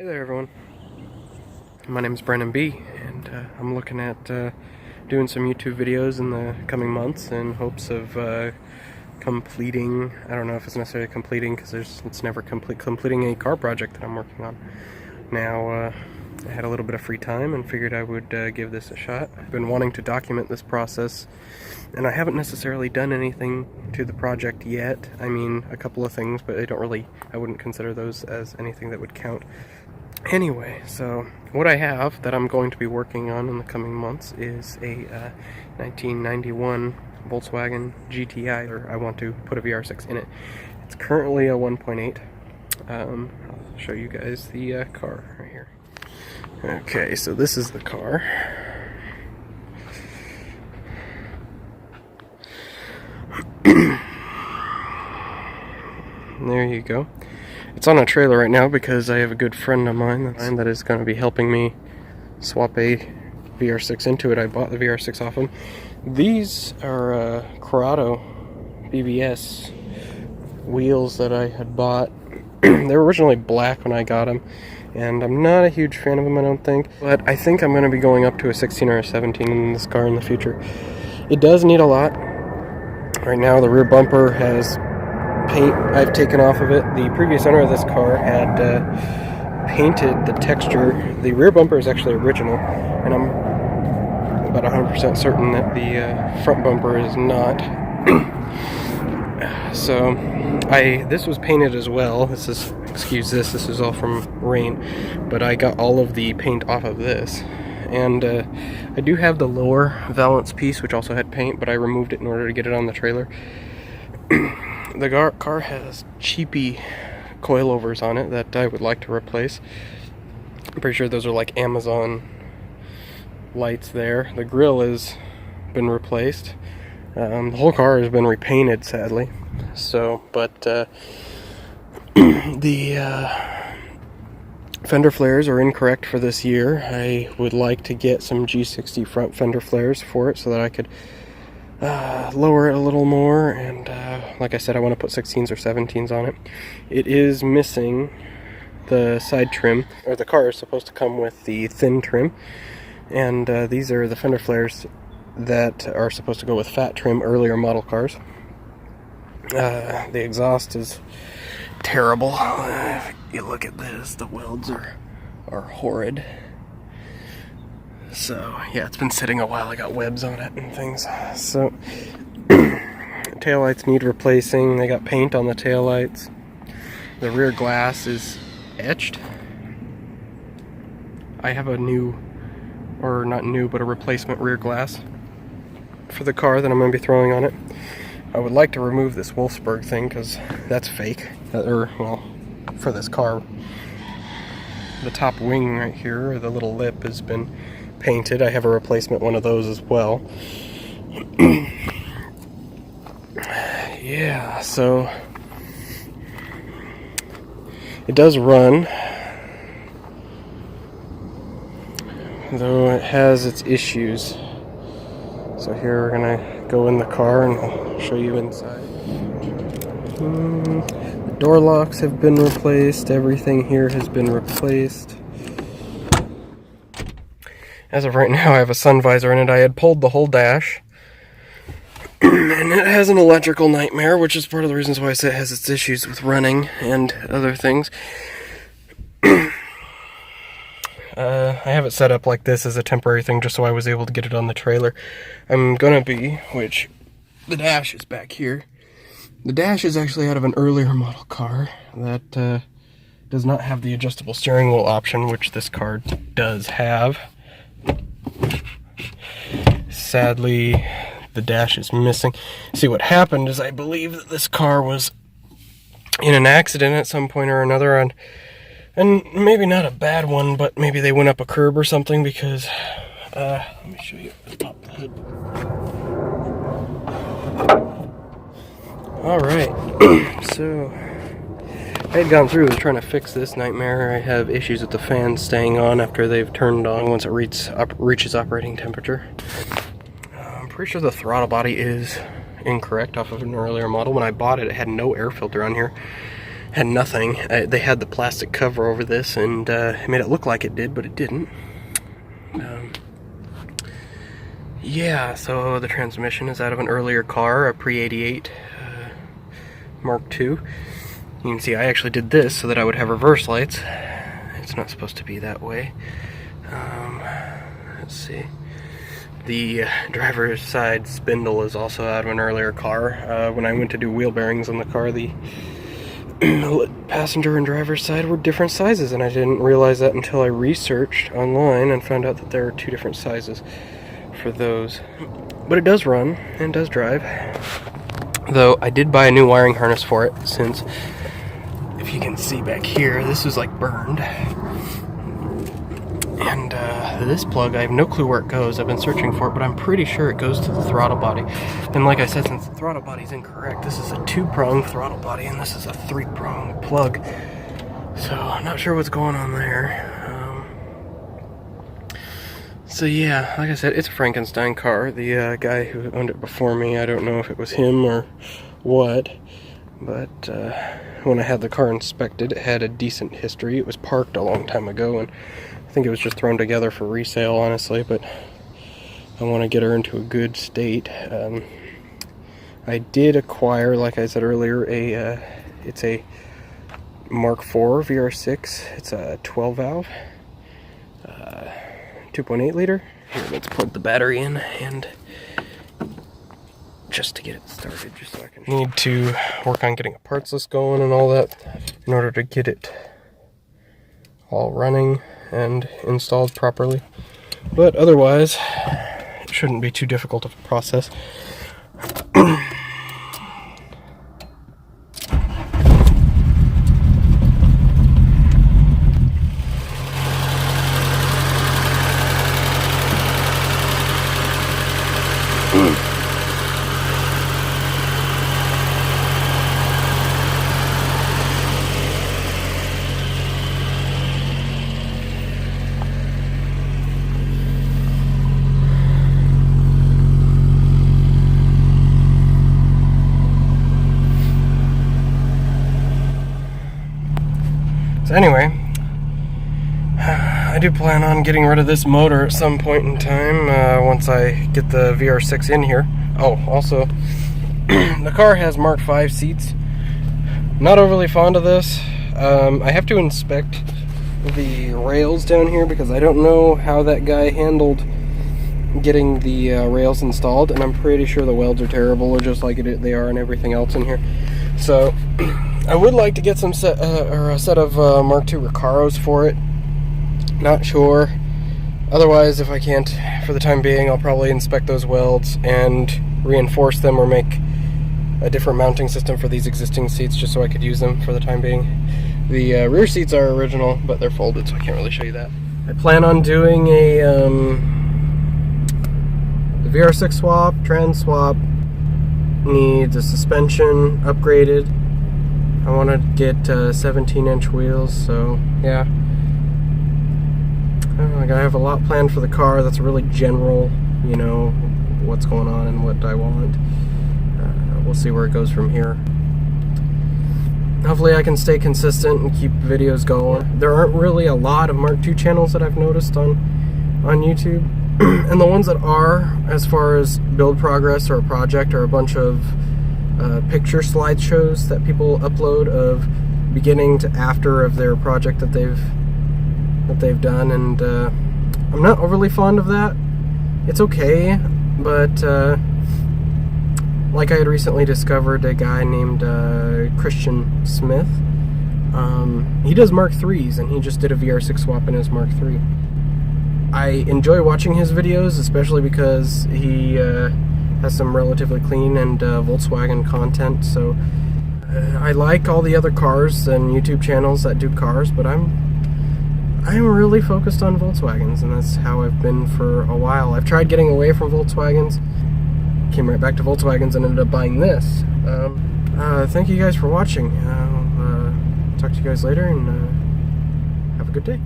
Hey there everyone, my name is Brandon B, and I'm looking at doing some YouTube videos in the coming months in hopes of completing, I don't know if it's necessarily completing because it's never completing a car project that I'm working on. Now I had a little bit of free time and figured I would give this a shot. I've been wanting to document this process, and I haven't necessarily done anything to the project yet. I mean, a couple of things, but I wouldn't consider those as anything that would count. Anyway, so what I have that I'm going to be working on in the coming months is a 1991 Volkswagen GTI, or I want to put a VR6 in it. It's currently a 1.8. I'll show you guys the car right here. Okay, so this is the car. There you go. It's on a trailer right now because I have a good friend of mine that is going to be helping me swap a VR6 into it. I bought the VR6 off him. These are Corrado BBS wheels that I had bought. They were originally black when I got them, and I'm not a huge fan of them, I don't think. But I think I'm going to be going up to a 16 or a 17 in this car in the future. It does need a lot. Right now the rear bumper has paint I've taken off of it. The previous owner of this car had painted the texture. The rear bumper is actually original, and I'm about 100% certain that the front bumper is not. So this was painted as well. This is all from rain, but I got all of the paint off of this. And I do have the lower valance piece, which also had paint, but I removed it in order to get it on the trailer. The car has cheapy coilovers on it that I would like to replace. I'm pretty sure those are like Amazon lights there. The grille has been replaced. The whole car has been repainted, sadly. So, but the fender flares are incorrect for this year. I would like to get some G60 front fender flares for it so that I could lower it a little more, and like I said, I want to put 16s or 17s on it. It is missing the side trim, or the car is supposed to come with the thin trim, and these are the fender flares that are supposed to go with fat trim earlier model cars. The exhaust is terrible. If you look at this, the welds are horrid. So yeah, it's been sitting a while. I got webs on it and things. So taillights need replacing. They got paint on the taillights. The rear glass is etched. I have a new, or not new, but a replacement rear glass for the car that I'm going to be throwing on it. I would like to remove this Wolfsburg thing because that's fake. Well, for this car. The top wing right here, or the little lip, has been painted. I have a replacement one of those as well. Yeah, so it does run, though it has its issues. So here we're gonna go in the car and I'll show you inside. The door locks have been replaced. Everything here has been replaced. As of right now, I have a sun visor in it. I had pulled the whole dash, and it has an electrical nightmare, which is part of the reasons why I say it has its issues with running and other things. I have it set up like this as a temporary thing just so I was able to get it on the trailer. I'm gonna be, which the dash is back here. The dash is actually out of an earlier model car that does not have the adjustable steering wheel option, which this car does have. Sadly, the dash is missing. See, what happened is I believe that this car was in an accident at some point or another, and maybe not a bad one, but maybe they went up a curb or something, because let me show you. Let's pop the hood. Alright, so I had gone through trying to fix this nightmare. I have issues with the fans staying on after they've turned on once it reaches operating temperature. I'm pretty sure the throttle body is incorrect off of an earlier model. When I bought it, it had no air filter on here. had nothing. They had the plastic cover over this, and it made it look like it did, but it didn't. Yeah, so the transmission is out of an earlier car, a pre-88 Mark II. You can see I actually did this so that I would have reverse lights. It's not supposed to be that way. Let's see. The driver's side spindle is also out of an earlier car. When I went to do wheel bearings on the car, the passenger and driver's side were different sizes, and I didn't realize that until I researched online and found out that there are two different sizes for those. But it does run and does drive. Though I did buy a new wiring harness for it, since if you can see back here, this is like burned. And this plug, I have no clue where it goes. I've been searching for it, but I'm pretty sure it goes to the throttle body. And like I said, since the throttle body is incorrect, this is a 2-prong throttle body, and this is a 3-prong plug. So I'm not sure what's going on there. So yeah, like I said, it's a Frankenstein car. The guy who owned it before me, I don't know if it was him or what, but when I had the car inspected, it had a decent history. It was parked a long time ago, and I think it was just thrown together for resale, honestly, but I want to get her into a good state. I did acquire, like I said earlier, it's a Mark IV VR6. It's a 12-valve. 2.8 liter. Here, let's plug the battery in, and just to get it started, just so I can need to work on getting a parts list going and all that in order to get it all running and installed properly. But otherwise, it shouldn't be too difficult of a process. So anyway, I do plan on getting rid of this motor at some point in time, once I get the VR6 in here. Oh, also, the car has Mark V seats. Not overly fond of this. I have to inspect the rails down here because I don't know how that guy handled getting the rails installed, and I'm pretty sure the welds are terrible, just like they are and everything else in here. So I would like to get some a set of Mark II Recaros for it. Not sure. Otherwise, if I can't for the time being, I'll probably inspect those welds and reinforce them or make a different mounting system for these existing seats just so I could use them for the time being. The rear seats are original, but they're folded, so I can't really show you that. I plan on doing a the VR6 swap, trans swap. Needs a suspension upgraded. I want to get 17-inch wheels, so yeah. I have a lot planned for the car. That's really general, you know, what's going on and what I want. We'll see where it goes from here. Hopefully I can stay consistent and keep videos going. There aren't really a lot of Mark II channels that I've noticed on YouTube. And the ones that are, as far as build progress or a project, are a bunch of picture slideshows that people upload of beginning to after of their project that they've done, and I'm not overly fond of that. It's okay, but like I had recently discovered a guy named Christian Smith. He does Mark IIIs, and he just did a VR6 swap in his Mark III. I enjoy watching his videos, especially because he has some relatively clean and Volkswagen content. So I like all the other cars and YouTube channels that do cars, but I'm really focused on Volkswagens, and that's how I've been for a while. I've tried getting away from Volkswagens, came right back to Volkswagens, and ended up buying this. Thank you guys for watching. I'll talk to you guys later, and have a good day.